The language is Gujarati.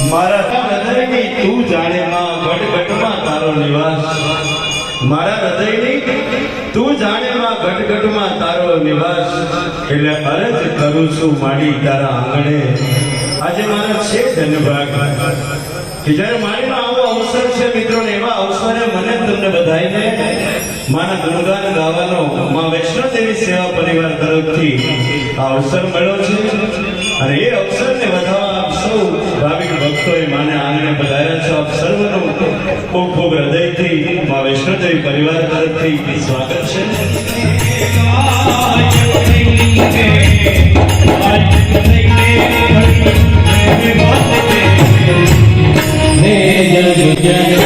મારા હૃદયની તું જાણે માં ગટગટમાં તારો નિવાસ મારા હૃદયની તું જાણે માં ગટગટમાં તારો નિવાસ એટલે અરજ કરું છું માડી તારા આંગણે આજે મારા છે ધન્યભાગ કે જ્યારે મારીનો આવો અવસર છે મિત્રો ને એવા અવસરે મને તમને બધાઈને માના ગુણગાન ગાવાનો માં વૈષ્ણોદેવી સેવા પરિવાર તરફથી આ અવસર મળ્યો છે અને એ અવસરને વધાવવા આપ સૌ ભાવિક ભક્તોએ માને આંગણે પધાર્યા છો આપ સર્વનું ખૂબ ખૂબ હૃદયથી માં વૈષ્ણોદેવી પરિવાર તરફથી સ્વાગત છે જય જય